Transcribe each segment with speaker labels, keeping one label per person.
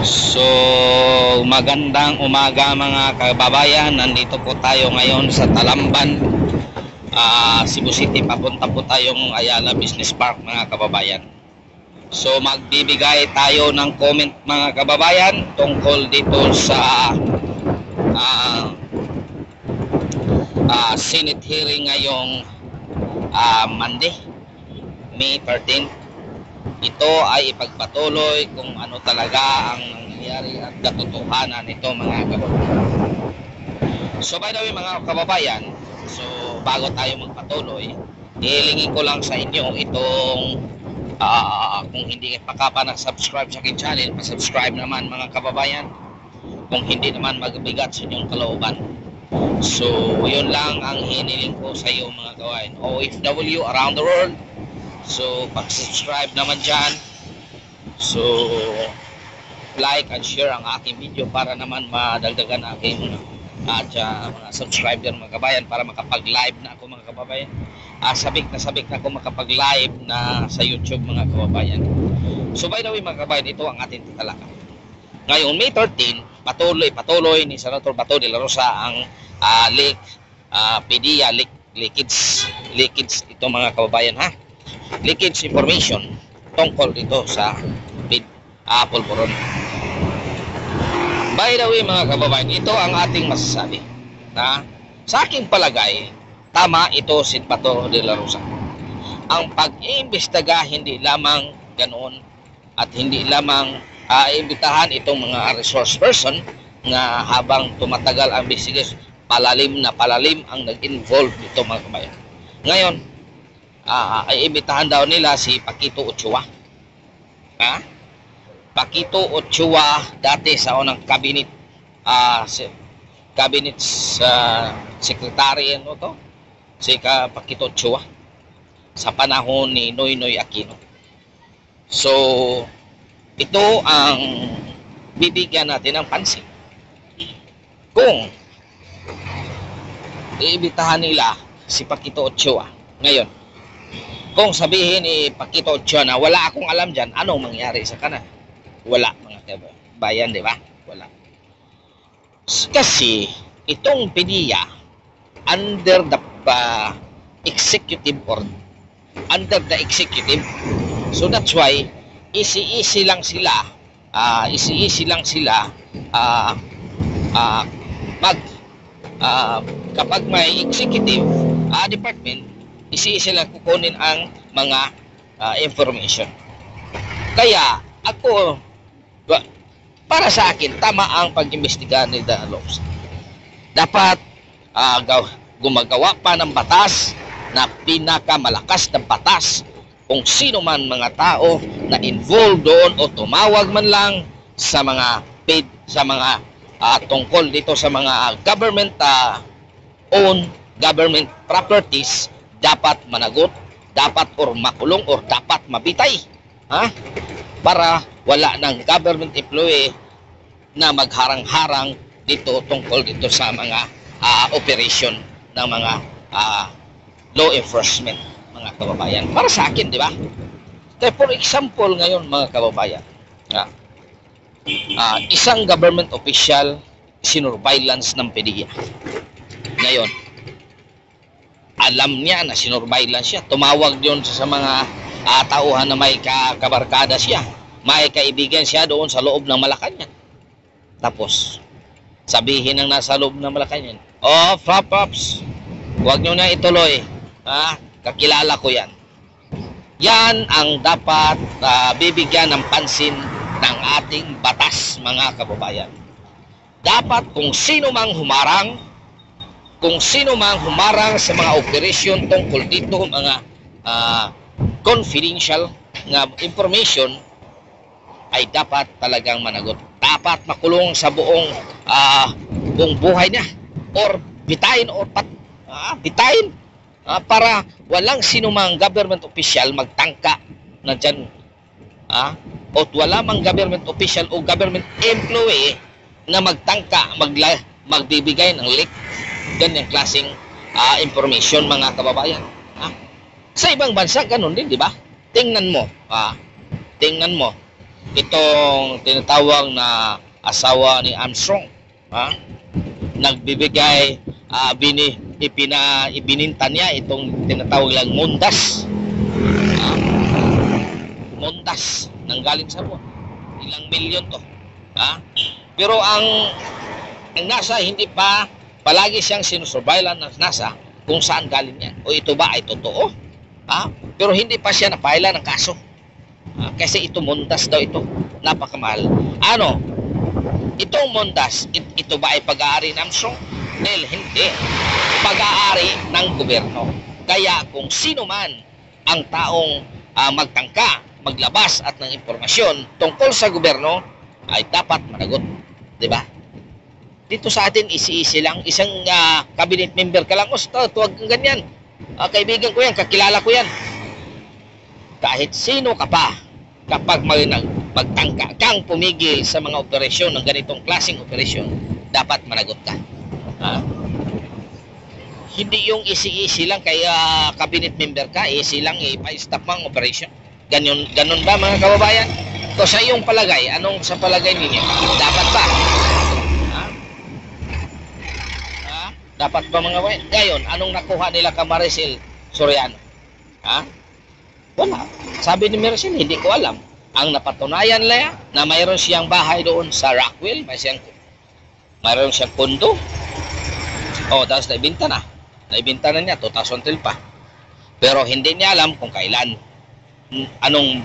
Speaker 1: So, magandang umaga mga kababayan. Nandito po tayo ngayon sa Talamban, Cebu City. Papunta po tayong Ayala Business Park mga kababayan. So, magbibigay tayo ng comment mga kababayan tungkol dito sa Senate hearing ngayong Monday, May 13. Ito ay ipagpatuloy kung ano talaga ang nangyayari at katotohanan nito mga kababayan. So by the way mga kababayan, so bago tayo magpatuloy, ihilingin ko lang sa inyo itong kung hindi pa ka pa nag-subscribe sa aking channel, pa-subscribe naman mga kababayan. Kung hindi naman magbigat sa inyong kalooban. So yun lang ang hiniling ko sa iyo mga kababayan. OFW around the world. So, pag-subscribe naman dyan. So, like and share ang aking video para naman madagdagan aking mga subscriber mga kabayan para makapag-live na ako mga kababayan. Sabik na ako makapag-live na sa YouTube mga kababayan. So, by the way mga kababayan, ito ang ating tatalakay. Ngayon, May 13, patuloy ni Senator Bato de la Rosa ang PDEA leakage ito mga kababayan ha. Leakage information tungkol dito sa pulburon. By the way mga kababayan, ito ang ating masasabi na sa aking palagay, tama ito si Bato de la Rosa. Ang pag-iimbestiga hindi lamang ganoon at hindi lamang imbitahan itong mga resource person na habang tumatagal ang investigation, palalim ang nag-involve dito mga kababayan. Ngayon, ay imbitahan daw nila si Paquito Ochoa. Paquito Ochoa dati sa unang cabinet secretary si Paquito Ochoa sa panahon ni Noynoy Aquino. So ito ang bibigyan natin ng pansin kung iimbitahan nila si Paquito Ochoa. Ngayon, kung sabihin Paquito Ochoa na wala akong alam dyan, anong mangyari sa kanan? Wala mga kabayan, di ba? Wala. Kasi itong PDEA under the executive order, under the executive, so that's why easy lang sila kapag may executive department, sila kukunin ang mga information. Kaya ako, para sa akin, tama ang pag-imbestiga ni Dalos. Dapat gumagawa pa ng batas na pinakamalakas na batas kung sino man mga tao na involved doon o tumawag man lang sa mga tungkol dito sa mga government owned government properties, dapat managot, dapat or makulong or dapat mabitay. Para wala ng government employee na magharang-harang dito tungkol dito sa mga operation ng mga law enforcement mga kababayan. Para sa akin, di ba? For example ngayon mga kababayan, isang government official sinurveillance ng PDEA. Ngayon, alam niya na sinurveillance siya, tumawag yun sa mga tauhan na may kabarkada siya, may kaibigan siya doon sa loob ng Malacanang. Tapos sabihin ng nasa loob ng Malacanang, Pops, huwag nyo na ituloy, kakilala ko yan. Yan ang dapat bibigyan ng pansin ng ating batas mga kababayan. Dapat kung sino mang humarang sa mga operasyon tungkol dito mga confidential na information ay dapat talagang managot. Dapat makulong sa buong buhay niya or bitayin para walang sinumang government official magtangka na dyan o wala mang government official o government employee na magtangka magbibigay ng leak ganyang klaseng information mga kababayan. Sa ibang bansa ganun din, di ba? Tingnan mo itong tinatawag na asawa ni Armstrong, ha? Nagbibigay, ibininta niya itong tinatawag lang mundas. Mundas nanggaling sa buwan. Ilang milyon to, ha? Pero ang NASA hindi pa, palagi siyang sinusurveillan ng NASA kung saan galing yan. O ito ba ay totoo? Ha? Pero hindi pa siya napaila ng kaso. Kasi ito mundas daw ito. Napakamahal. Ano? Itong mundas, ito ba ay pag-aari ng Armstrong? Dahil hindi. Pag-aari ng gobyerno. Kaya kung sino man ang taong magtangka, maglabas at ng impormasyon tungkol sa gobyerno ay dapat managot. Diba? Dito sa atin, easy-easy lang. Isang cabinet member ka lang, tuwag kang ganyan. Kaibigan ko yan, kakilala ko yan. Kahit sino ka pa, kapag magtangka kang pumigil sa mga operasyon ng ganitong klaseng operasyon, dapat managot ka. Hindi yung easy-easy lang kaya cabinet member ka, easy lang ipa-stop ang operation. Ganun ba mga kababayan? So sa iyong palagay, anong sa palagay ninyo? Dapat ba? Dapat ba mga kababayan? Ngayon, anong nakuha nila ka Maricel Soriano? Wala. Sabi ni Maricel, hindi ko alam. Ang napatunayan nila na mayroon siyang bahay doon sa Rockwell, mayroon siyang kondo. Tapos naibinta na. Naibinta na niya, 2012 pa. Pero hindi niya alam kung kailan. Anong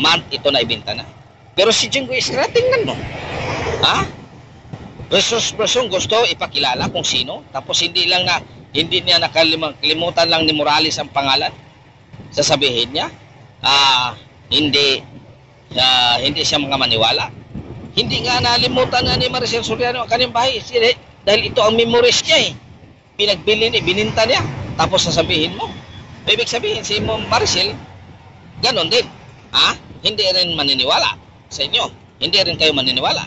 Speaker 1: month ito naibinta na. Pero si Jinggoy Estrada, tingnan mo. Resong gusto ipakilala kung sino. Tapos hindi niya nakalimutan lang ni Morales ang pangalan. Sasabihin niya, hindi siya mga maniwala. Hindi nga nalimutan nga ni Maricel Soriano ang kanyang bahay. Dahil ito ang memories niya Pinagbili niya, bininta niya. Tapos sasabihin mo. Ibig sabihin si Maricel, ganon din. Hindi rin maniniwala sa inyo. Hindi rin kayo maniniwala.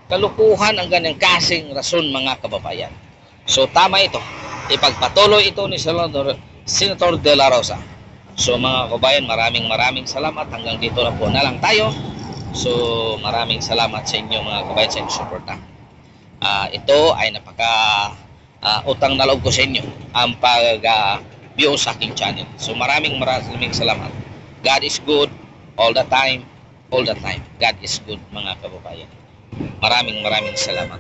Speaker 1: Kalukuhan ang ganyang kasing rason mga kababayan. So tama ito. Ipagpatuloy ito ni Senator De La Rosa. So mga kababayan, maraming salamat. Hanggang dito na po na lang tayo. So maraming salamat sa inyo mga kababayan sa inyong suporta. Ito ay utang na loob ko sa inyo ang pag-view sa aking channel. So maraming salamat. God is good all the time. God is good mga kababayan. Maraming salamat.